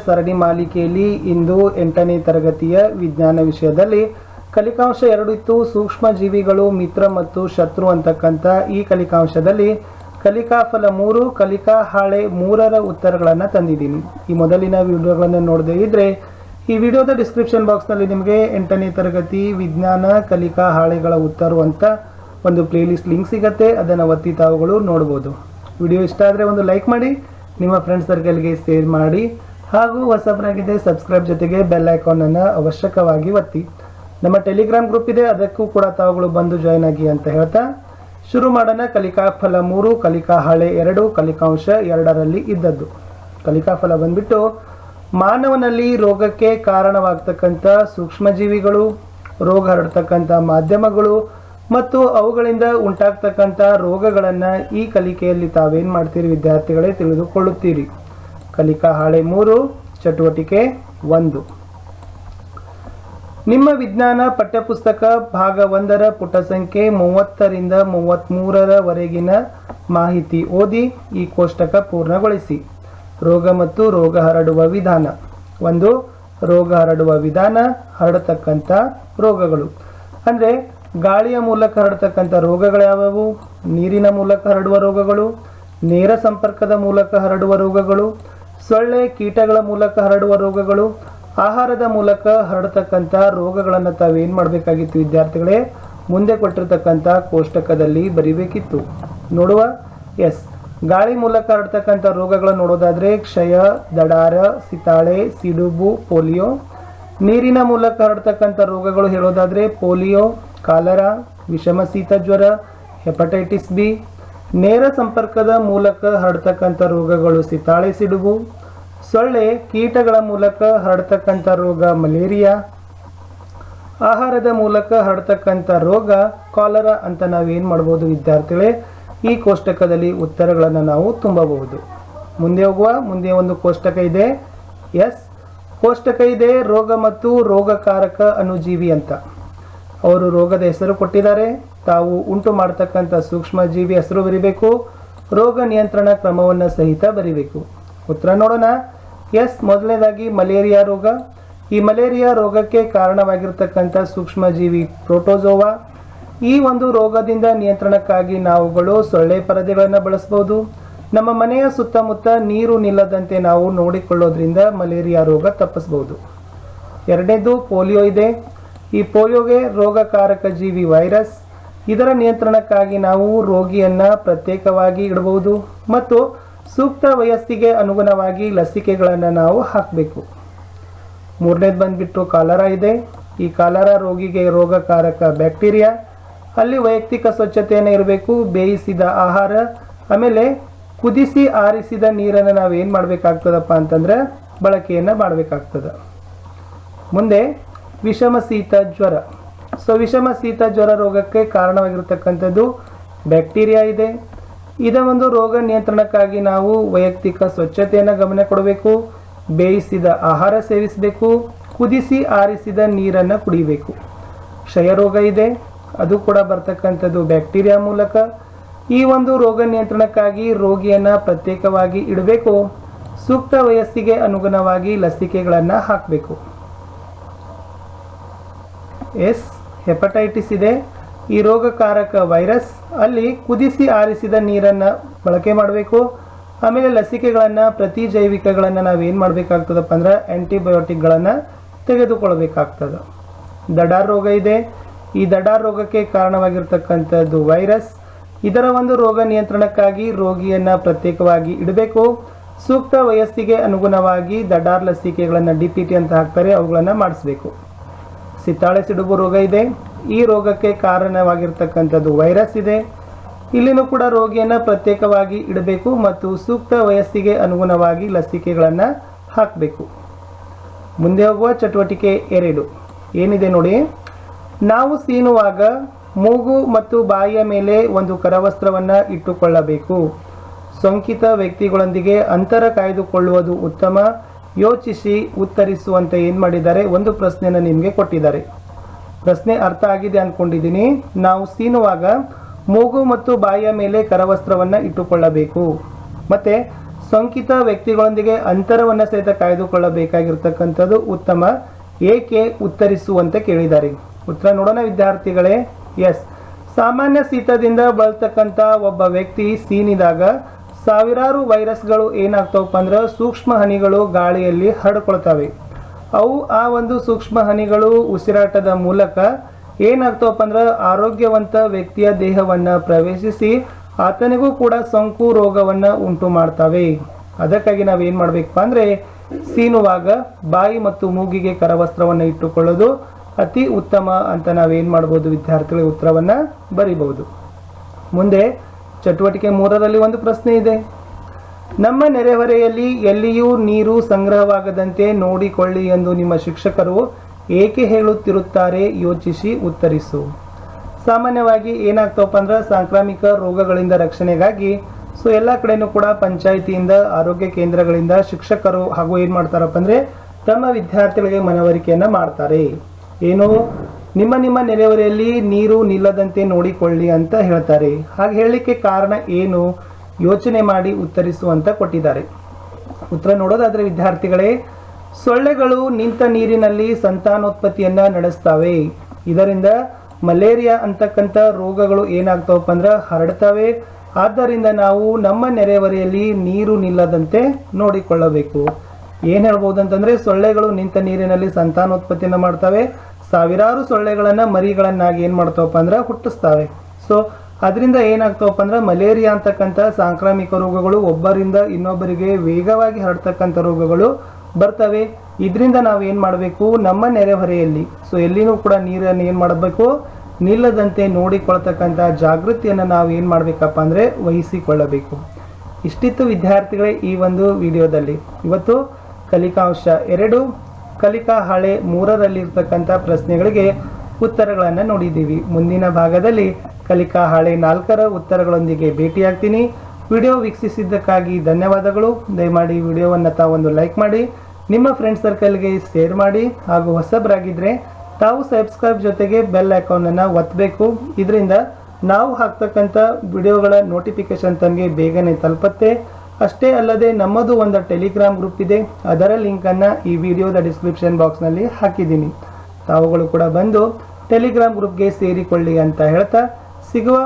ಸರಣಿ ಮಾಲಿಕೆಯಲ್ಲಿ ಇಂದು 8ನೇ ತರಗತಿಯ ವಿಜ್ಞಾನ ವಿಷಯದಲ್ಲಿ ಕಲಿಕಾಂಶ 2 ಇತ್ತು. ಸೂಕ್ಷ್ಮ ಜೀವಿಗಳು ಮಿತ್ರ ಮತ್ತು ಶತ್ರು ಅಂತಕ್ಕಂಥ ಈ ಕಲಿಕಾಂಶದಲ್ಲಿ ಕಲಿಕಾ ಫಲ 3 ಕಲಿಕಾ ಹಾಳೆ 3ರ ಉತ್ತರಗಳನ್ನು ತಂದಿದ್ದೀನಿ. ಈ ಮೊದಲಿನ ವಿಡಿಯೋಗಳನ್ನು ನೋಡದೇ ಇದ್ರೆ ಈ ವಿಡಿಯೋದ ಡಿಸ್ಕ್ರಿಪ್ಷನ್ ಬಾಕ್ಸ್ನಲ್ಲಿ ನಿಮಗೆ 8ನೇ ತರಗತಿ ವಿಜ್ಞಾನ ಕಲಿಕಾ ಹಾಳೆಗಳ ಉತ್ತರ ಅಂತ ಒಂದು ಪ್ಲೇಲಿಸ್ಟ್ ಲಿಂಕ್ ಸಿಗುತ್ತೆ. ಅದನ್ನು ಒತ್ತಿ ತಾವುಗಳು ನೋಡ್ಬೋದು. ವಿಡಿಯೋ ಇಷ್ಟ ಆದರೆ ಒಂದು ಲೈಕ್ ಮಾಡಿ, ನಿಮ್ಮ ಫ್ರೆಂಡ್ಸ್ ಸರ್ಕಲ್ಗೆ ಶೇರ್ ಮಾಡಿ, ಹಾಗೂ ಹೊಸಬರಾಗಿದೆ ಸಬ್ಸ್ಕ್ರೈಬ್ ಜೊತೆಗೆ ಬೆಲ್ ಐಕಾನನ್ನು ಅವಶ್ಯಕವಾಗಿ ಒತ್ತಿ. ನಮ್ಮ ಟೆಲಿಗ್ರಾಮ್ ಗ್ರೂಪ್ ಇದೆ, ಅದಕ್ಕೂ ಕೂಡ ತಾವುಗಳು ಬಂದು ಜಾಯ್ನ್ ಆಗಿ ಅಂತ ಹೇಳ್ತಾ ಶುರು ಮಾಡೋಣ. ಕಲಿಕಾ ಫಲ 3 ಕಲಿಕಾ ಹಾಳೆ 2 ಕಲಿಕಾಂಶ 2ರಲ್ಲಿ ಇದ್ದದ್ದು. ಕಲಿಕಾ ಫಲ ಬಂದ್ಬಿಟ್ಟು ಮಾನವನಲ್ಲಿ ರೋಗಕ್ಕೆ ಕಾರಣವಾಗ್ತಕ್ಕಂಥ ಸೂಕ್ಷ್ಮಜೀವಿಗಳು, ರೋಗ ಹರಡ್ತಕ್ಕಂಥ ಮಾಧ್ಯಮಗಳು ಮತ್ತು ಅವುಗಳಿಂದ ಉಂಟಾಗ್ತಕ್ಕಂಥ ರೋಗಗಳನ್ನು ಈ ಕಲಿಕೆಯಲ್ಲಿ ತಾವೇನು ಮಾಡ್ತೀರಿ ವಿದ್ಯಾರ್ಥಿಗಳೇ ತಿಳಿದುಕೊಳ್ಳುತ್ತೀರಿ. ಕಲಿಕಾ ಹಾಳೆ 3 ಚಟುವಟಿಕೆ 1. ನಿಮ್ಮ ವಿಜ್ಞಾನ ಪಠ್ಯಪುಸ್ತಕ ಭಾಗ 1ರ ಪುಟ ಸಂಖ್ಯೆ 30ರಿಂದ 33ರವರೆಗಿನ ಮಾಹಿತಿ ಓದಿ ಈ ಕೋಷ್ಟಕ ಪೂರ್ಣಗೊಳಿಸಿ. ರೋಗ ಮತ್ತು ರೋಗ ಹರಡುವ ವಿಧಾನ. 1. ರೋಗ ಹರಡುವ ವಿಧಾನ. ಹರಡತಕ್ಕಂಥ ರೋಗಗಳು ಅಂದರೆ ಗಾಳಿಯ ಮೂಲಕ ಹರಡತಕ್ಕಂಥ ರೋಗಗಳು ಯಾವುವು? ನೀರಿನ ಮೂಲಕ ಹರಡುವ ರೋಗಗಳು, ನೇರ ಸಂಪರ್ಕದ ಮೂಲಕ ಹರಡುವ ರೋಗಗಳು, ಸೊಳ್ಳೆ ಕೀಟಗಳ ಮೂಲಕ ಹರಡುವ ರೋಗಗಳು, ಆಹಾರದ ಮೂಲಕ ಹರಡತಕ್ಕಂಥ ರೋಗಗಳನ್ನು ತಾವೇನು ಮಾಡಬೇಕಾಗಿತ್ತು ವಿದ್ಯಾರ್ಥಿಗಳೇ? ಮುಂದೆ ಕೊಟ್ಟಿರ್ತಕ್ಕಂಥ ಕೋಷ್ಟಕದಲ್ಲಿ ಬರಿಬೇಕಿತ್ತು. ನೋಡುವ. ಎಸ್, ಗಾಳಿ ಮೂಲಕ ಹರಡ್ತಕ್ಕಂಥ ರೋಗಗಳನ್ನು ನೋಡೋದಾದರೆ ಕ್ಷಯ, ದಡಾರ, ಸಿತಾಳೆ, ಸಿಡುಬು, ಪೋಲಿಯೋ. ನೀರಿನ ಮೂಲಕ ಹರಡ್ತಕ್ಕಂಥ ರೋಗಗಳು ಹೇಳೋದಾದರೆ ಪೋಲಿಯೋ, ಕಾಲರಾ, ವಿಷಮ ಶೀತ ಜ್ವರ, ಹೆಪಟೈಟಿಸ್ ಬಿ. ನೇರ ಸಂಪರ್ಕದ ಮೂಲಕ ಹರಡ್ತಕ್ಕಂಥ ರೋಗಗಳು ಸಿತಾಳೆ, ಸಿಡುಬು. ಸೊಳ್ಳೆ ಕೀಟಗಳ ಮೂಲಕ ಹರಡ್ತಕ್ಕಂಥ ರೋಗ ಮಲೇರಿಯಾ. ಆಹಾರದ ಮೂಲಕ ಹರಡ್ತಕ್ಕಂಥ ರೋಗ ಕಾಲರಾ ಅಂತ ನಾವೇನು ಮಾಡ್ಬೋದು ವಿದ್ಯಾರ್ಥಿಗಳೇ? ಈ ಕೋಷ್ಟಕದಲ್ಲಿ ಉತ್ತರಗಳನ್ನು ನಾವು ತುಂಬಬಹುದು. ಮುಂದೆ ಹೋಗುವ. ಮುಂದೆ ಒಂದು ಕೋಷ್ಟಕ ಇದೆ. ಎಸ್, ಕೋಷ್ಟಕ ಇದೆ ರೋಗ ಮತ್ತು ರೋಗಕಾರಕ ಅಣುಜೀವಿ ಅಂತ. ಅವರು ರೋಗದ ಹೆಸರು ಕೊಟ್ಟಿದ್ದಾರೆ. ತಾವು ಉಂಟು ಮಾಡ್ತಕ್ಕಂಥ ಸೂಕ್ಷ್ಮ ಜೀವಿ ಹೆಸರು ಬರಿಬೇಕು. ರೋಗ ನಿಯಂತ್ರಣ ಕ್ರಮವನ್ನು ಸಹಿತ ಬರಿಬೇಕು. ಉತ್ತರ ನೋಡೋಣ. ಎಸ್, ಮೊದಲನೇದಾಗಿ ಮಲೇರಿಯಾ ರೋಗ. ಈ ಮಲೇರಿಯಾ ರೋಗಕ್ಕೆ ಕಾರಣವಾಗಿರ್ತಕ್ಕಂಥ ಸೂಕ್ಷ್ಮ ಜೀವಿ ಪ್ರೋಟೋಜೋವಾ. ಈ ಒಂದು ರೋಗದಿಂದ ನಿಯಂತ್ರಣಕ್ಕಾಗಿ ನಾವುಗಳು ಸೊಳ್ಳೆ ಪರದೆಗಳನ್ನು ಬಳಸಬಹುದು. ನಮ್ಮ ಮನೆಯ ಸುತ್ತಮುತ್ತ ನೀರು ನಿಲ್ಲದಂತೆ ನಾವು ನೋಡಿಕೊಳ್ಳೋದ್ರಿಂದ ಮಲೇರಿಯಾ ರೋಗ ತಪ್ಪಿಸಬಹುದು. ಎರಡನೇದು ಪೋಲಿಯೋ ಇದೆ. ಈ ಪೋಲಿಯೋಗೆ ರೋಗಕಾರಕ ಜೀವಿ ವೈರಸ್. ಇದರ ನಿಯಂತ್ರಣಕ್ಕಾಗಿ ನಾವು ರೋಗಿಯನ್ನು ಪ್ರತ್ಯೇಕವಾಗಿ ಇಡಬಹುದು ಮತ್ತು ಸೂಕ್ತ ವಯಸ್ಸಿಗೆ ಅನುಗುಣವಾಗಿ ಲಸಿಕೆಗಳನ್ನು ನಾವು ಹಾಕಬೇಕು. ಮೂರನೇದು ಬಂದ್ಬಿಟ್ಟು ಕಾಲರಾ ಇದೆ. ಈ ಕಾಲರಾ ರೋಗಿಗೆ ರೋಗಕಾರಕ ಬ್ಯಾಕ್ಟೀರಿಯಾ. ಅಲ್ಲಿ ವೈಯಕ್ತಿಕ ಸ್ವಚ್ಛತೆಯನ್ನು ಇರಬೇಕು. ಬೇಯಿಸಿದ ಆಹಾರ, ಆಮೇಲೆ ಕುದಿಸಿ ಆರಿಸಿದ ನೀರನ್ನು ನಾವೇನು ಮಾಡಬೇಕಾಗ್ತದಪ್ಪ ಅಂತಂದರೆ ಬಳಕೆಯನ್ನು ಮಾಡಬೇಕಾಗ್ತದೆ. ಮುಂದೆ ವಿಷಮ ಶೀತ ಜ್ವರ. ಸೊ ವಿಷಮ ಶೀತ ಜ್ವರ ರೋಗಕ್ಕೆ ಕಾರಣವಾಗಿರ್ತಕ್ಕಂಥದ್ದು ಬ್ಯಾಕ್ಟೀರಿಯಾ ಇದೆ. ಇದರ ಒಂದು ರೋಗ ನಿಯಂತ್ರಣಕ್ಕಾಗಿ ನಾವು ವೈಯಕ್ತಿಕ ಸ್ವಚ್ಛತೆಯನ್ನು ಗಮನ ಕೊಡಬೇಕು. ಬೇಯಿಸಿದ ಆಹಾರ ಸೇವಿಸಬೇಕು. ಕುದಿಸಿ ಆರಿಸಿದ ನೀರನ್ನು ಕುಡಿಯಬೇಕು. ಕ್ಷಯ ರೋಗ ಇದೆ. ಅದು ಕೂಡ ಬರ್ತಕ್ಕಂಥದ್ದು ಬ್ಯಾಕ್ಟೀರಿಯಾ ಮೂಲಕ. ಈ ಒಂದು ರೋಗ ನಿಯಂತ್ರಣಕ್ಕಾಗಿ ರೋಗಿಯನ್ನು ಪ್ರತ್ಯೇಕವಾಗಿ ಇಡಬೇಕು. ಸೂಕ್ತ ವಯಸ್ಸಿಗೆ ಅನುಗುಣವಾಗಿ ಲಸಿಕೆಗಳನ್ನು ಹಾಕಬೇಕು. ಎಸ್, ಹೆಪಟೈಟಿಸ್ ಇದೆ. ಈ ರೋಗಕಾರಕ ವೈರಸ್. ಅಲ್ಲಿ ಕುದಿಸಿ ಆರಿಸಿದ ನೀರನ್ನು ಬಳಕೆ ಮಾಡಬೇಕು. ಆಮೇಲೆ ಲಸಿಕೆಗಳನ್ನು ಪ್ರತಿಜೈವಿಕಗಳನ್ನು ನಾವೇನು ಮಾಡಬೇಕಾಗ್ತದಪ್ಪ ಅಂದ್ರೆ ಆ್ಯಂಟಿಬಯೋಟಿಕ್ಗಳನ್ನು ತೆಗೆದುಕೊಳ್ಬೇಕಾಗ್ತದೆ. ದಡಾರ್ ರೋಗ ಇದೆ. ಈ ದಡಾರ್ ರೋಗಕ್ಕೆ ಕಾರಣವಾಗಿರ್ತಕ್ಕಂಥದ್ದು ವೈರಸ್. ಇದರ ಒಂದು ರೋಗ ನಿಯಂತ್ರಣಕ್ಕಾಗಿ ರೋಗಿಯನ್ನು ಪ್ರತ್ಯೇಕವಾಗಿ ಇಡಬೇಕು. ಸೂಕ್ತ ವಯಸ್ಸಿಗೆ ಅನುಗುಣವಾಗಿ ದಡಾರ್ ಲಸಿಕೆಗಳನ್ನು DPT ಅಂತ ಹಾಕ್ತಾರೆ, ಅವುಗಳನ್ನು ಮಾಡಿಸ್ಬೇಕು. ಸಿತಾಳೆ ಸಿಡುಬು ರೋಗ ಇದೆ. ಈ ರೋಗಕ್ಕೆ ಕಾರಣವಾಗಿರ್ತಕ್ಕಂಥದ್ದು ವೈರಸ್ ಇದೆ. ಇಲ್ಲಿನೂ ಕೂಡ ರೋಗಿಯನ್ನು ಪ್ರತ್ಯೇಕವಾಗಿ ಇಡಬೇಕು ಮತ್ತು ಸೂಕ್ತ ವಯಸ್ಸಿಗೆ ಅನುಗುಣವಾಗಿ ಲಸಿಕೆಗಳನ್ನು ಹಾಕಬೇಕು. ಮುಂದೆ ಹೋಗುವ. ಚಟುವಟಿಕೆ 2 ಏನಿದೆ ನೋಡಿ. ನಾವು ಸೀನುವಾಗ ಮೂಗು ಮತ್ತು ಬಾಯಿಯ ಮೇಲೆ ಒಂದು ಕರವಸ್ತ್ರವನ್ನು ಇಟ್ಟುಕೊಳ್ಳಬೇಕು. ಸೋಂಕಿತ ವ್ಯಕ್ತಿಗಳೊಂದಿಗೆ ಅಂತರ ಕಾಯ್ದುಕೊಳ್ಳುವುದು ಉತ್ತಮ. ಯೋಚಿಸಿ ಉತ್ತರಿಸುವಂತೆ ಏನು ಮಾಡಿದ್ದಾರೆ, ಒಂದು ಪ್ರಶ್ನೆಯನ್ನು ನಿಮಗೆ ಕೊಟ್ಟಿದ್ದಾರೆ. ಪ್ರಶ್ನೆ ಅರ್ಥ ಆಗಿದೆ ಅಂದ್ಕೊಂಡಿದ್ದೀನಿ. ನಾವು ಸೀನುವಾಗ ಮೂಗು ಮತ್ತು ಬಾಯಿಯ ಮೇಲೆ ಕರವಸ್ತ್ರವನ್ನು ಇಟ್ಟುಕೊಳ್ಳಬೇಕು. ಮತ್ತು ಸೋಂಕಿತ ವ್ಯಕ್ತಿಗಳೊಂದಿಗೆ ಅಂತರವನ್ನು ಸಹಿತ ಕಾಯ್ದುಕೊಳ್ಳಬೇಕಾಗಿರ್ತಕ್ಕಂಥದ್ದು ಉತ್ತಮ. ಏಕೆ ಉತ್ತರಿಸುವಂತೆ ಕೇಳಿದ್ದಾರೆ. ಉತ್ತರ ನೋಡೋಣ ವಿದ್ಯಾರ್ಥಿಗಳೇ. ಎಸ್, ಸಾಮಾನ್ಯ ಶೀತದಿಂದ ಬಳಲ್ತಕ್ಕಂಥ ಒಬ್ಬ ವ್ಯಕ್ತಿ ಸೀನಿದಾಗ ಸಾವಿರಾರು ವೈರಸ್ಗಳು ಏನಾಗ್ತಾವಪ್ಪ ಅಂದ್ರೆ ಸೂಕ್ಷ್ಮ ಹನಿಗಳು ಗಾಳಿಯಲ್ಲಿ ಹರಡ್ಕೊಳ್ತವೆ. ಅವು ಆ ಒಂದು ಸೂಕ್ಷ್ಮ ಹನಿಗಳು ಉಸಿರಾಟದ ಮೂಲಕ ಏನಾಗ್ತಾವಪ್ಪ ಅಂದ್ರೆ ಆರೋಗ್ಯವಂತ ವ್ಯಕ್ತಿಯ ದೇಹವನ್ನು ಪ್ರವೇಶಿಸಿ ಆತನಿಗೂ ಕೂಡ ಸೋಂಕು ರೋಗವನ್ನು ಉಂಟು ಮಾಡ್ತವೆ. ಅದಕ್ಕಾಗಿ ನಾವೇನು ಮಾಡಬೇಕಪ್ಪ ಅಂದರೆ ಸೀನುವಾಗ ಬಾಯಿ ಮತ್ತು ಮೂಗಿಗೆ ಕರವಸ್ತ್ರವನ್ನು ಇಟ್ಟುಕೊಳ್ಳೋದು ಅತಿ ಉತ್ತಮ ಅಂತ ನಾವೇನು ಮಾಡ್ಬೋದು ವಿದ್ಯಾರ್ಥಿಗಳ ಉತ್ತರವನ್ನು ಬರೀಬಹುದು. ಮುಂದೆ ಚಟುವಟಿಕೆ 3ರಲ್ಲಿ ಒಂದು ಪ್ರಶ್ನೆ ಇದೆ. ನಮ್ಮ ನೆರೆಹೊರೆಯಲ್ಲಿ ಎಲ್ಲಿಯೂ ನೀರು ಸಂಗ್ರಹವಾಗದಂತೆ ನೋಡಿಕೊಳ್ಳಿ ಎಂದು ನಿಮ್ಮ ಶಿಕ್ಷಕರು ಏಕೆ ಹೇಳುತ್ತಿರುತ್ತಾರೆ? ಯೋಚಿಸಿ ಉತ್ತರಿಸು. ಸಾಮಾನ್ಯವಾಗಿ ಏನಾಗ್ತಾವಪ್ಪ ಅಂದ್ರೆ ಸಾಂಕ್ರಾಮಿಕ ರೋಗಗಳಿಂದ ರಕ್ಷಣೆಗಾಗಿ ಎಲ್ಲ ಕಡೆನೂ ಕೂಡ ಪಂಚಾಯಿತಿಯಿಂದ ಆರೋಗ್ಯ ಕೇಂದ್ರಗಳಿಂದ ಶಿಕ್ಷಕರು ಹಾಗೂ ಏನು ಮಾಡ್ತಾರಪ್ಪ ಅಂದರೆ ತಮ್ಮ ವಿದ್ಯಾರ್ಥಿಗಳಿಗೆ ಮನವರಿಕೆಯನ್ನು ಮಾಡ್ತಾರೆ. ಏನು, ನಿಮ್ಮ ನೆರೆಹೊರೆಯಲ್ಲಿ ನೀರು ನಿಲ್ಲದಂತೆ ನೋಡಿಕೊಳ್ಳಿ ಅಂತ ಹೇಳ್ತಾರೆ. ಹಾಗೆ ಹೇಳಲಿಕ್ಕೆ ಕಾರಣ ಏನು? ಯೋಚನೆ ಮಾಡಿ ಉತ್ತರಿಸು ಅಂತ ಕೊಟ್ಟಿದ್ದಾರೆ. ಉತ್ತರ ನೋಡೋದಾದ್ರೆ ವಿದ್ಯಾರ್ಥಿಗಳೇ, ಸೊಳ್ಳೆಗಳು ನಿಂತ ನೀರಿನಲ್ಲಿ ಸಂತಾನೋತ್ಪತ್ತಿಯನ್ನ ನಡೆಸ್ತವೆ. ಇದರಿಂದ ಮಲೇರಿಯಾ ಅಂತಕ್ಕಂಥ ರೋಗಗಳು ಏನಾಗ್ತಾವಪ್ಪ ಅಂದ್ರೆ ಹರಡ್ತವೆ. ಆದ್ದರಿಂದ ನಾವು ನಮ್ಮ ನೆರೆಹೊರೆಯಲ್ಲಿ ನೀರು ನಿಲ್ಲದಂತೆ ನೋಡಿಕೊಳ್ಳಬೇಕು. ಏನು ಹೇಳ್ಬೋದು ಅಂತಂದ್ರೆ ಸೊಳ್ಳೆಗಳು ನಿಂತ ನೀರಿನಲ್ಲಿ ಸಂತಾನೋತ್ಪತ್ತಿಯನ್ನು ಮಾಡ್ತವೆ. ಸಾವಿರಾರು ಸೊಳ್ಳೆಗಳನ್ನು ಮರಿಗಳನ್ನಾಗಿ ಏನು ಮಾಡ್ತಾವಪ್ಪ ಅಂದ್ರೆ ಹುಟ್ಟಿಸ್ತವೆ. ಸೊ ಅದರಿಂದ ಏನಾಗ್ತಾವಪ್ಪ ಅಂದ್ರೆ ಮಲೇರಿಯಾ ಅಂತಕ್ಕಂಥ ಸಾಂಕ್ರಾಮಿಕ ರೋಗಗಳು ಒಬ್ಬರಿಂದ ಇನ್ನೊಬ್ಬರಿಗೆ ವೇಗವಾಗಿ ಹರಡ್ತಕ್ಕಂಥ ರೋಗಗಳು ಬರ್ತವೆ. ಇದರಿಂದ ನಾವು ಏನು ಮಾಡಬೇಕು, ನಮ್ಮ ನೆರೆಹೊರೆಯಲ್ಲಿ ಎಲ್ಲಿನೂ ಕೂಡ ನೀರನ್ನು ಏನು ಮಾಡಬೇಕು, ನಿಲ್ಲದಂತೆ ನೋಡಿಕೊಳ್ತಕ್ಕಂಥ ಜಾಗೃತಿಯನ್ನು ನಾವು ಏನು ಮಾಡಬೇಕಪ್ಪ ಅಂದರೆ ವಹಿಸಿಕೊಳ್ಳಬೇಕು. ಇಷ್ಟಿತ್ತು ವಿದ್ಯಾರ್ಥಿಗಳೇ ಈ ಒಂದು ವಿಡಿಯೋದಲ್ಲಿ. ಇವತ್ತು ಕಲಿಕಾಂಶ 2 ಕಲಿಕಾ ಹಾಳೆ 3ರಲ್ಲಿರ್ತಕ್ಕಂಥ ಪ್ರಶ್ನೆಗಳಿಗೆ ಉತ್ತರಗಳನ್ನು ನೋಡಿದ್ದೀವಿ. ಮುಂದಿನ ಭಾಗದಲ್ಲಿ ಕಲಿಕಾ ಹಾಳೆ 4ರ ಉತ್ತರಗಳೊಂದಿಗೆ ಭೇಟಿಯಾಗ್ತೀನಿ. ವಿಡಿಯೋ ವೀಕ್ಷಿಸಿದ್ದಕ್ಕಾಗಿ ಧನ್ಯವಾದಗಳು. ದಯಮಾಡಿ ವಿಡಿಯೋವನ್ನು ತಾವೊಂದು ಲೈಕ್ ಮಾಡಿ, ನಿಮ್ಮ ಫ್ರೆಂಡ್ ಸರ್ಕಲ್ಗೆ ಶೇರ್ ಮಾಡಿ, ಹಾಗೂ ಹೊಸಬರಾಗಿದ್ದರೆ ತಾವು ಸಬ್ಸ್ಕ್ರೈಬ್ ಜೊತೆಗೆ ಬೆಲ್ ಐಕಾನನ್ನು ಒತ್ತಬೇಕು. ಇದರಿಂದ ನಾವು ಹಾಕ್ತಕ್ಕಂಥ ವಿಡಿಯೋಗಳ ನೋಟಿಫಿಕೇಶನ್ ತನಗೆ ಬೇಗನೆ ತಲುಪುತ್ತೆ. ಅಷ್ಟೇ ಅಲ್ಲದೆ ನಮ್ಮದು ಒಂದು ಟೆಲಿಗ್ರಾಮ್ ಗ್ರೂಪ್ ಇದೆ. ಅದರ ಲಿಂಕನ್ನು ಈ ವಿಡಿಯೋದ ಡಿಸ್ಕ್ರಿಪ್ಷನ್ ಬಾಕ್ಸ್ನಲ್ಲಿ ಹಾಕಿದ್ದೀನಿ. ತಾವುಗಳು ಕೂಡ ಬಂದು ಟೆಲಿಗ್ರಾಮ್ ಗ್ರೂಪ್ಗೆ ಸೇರಿಕೊಳ್ಳಿ ಅಂತ ಹೇಳ್ತಾ ಸಿಗುವ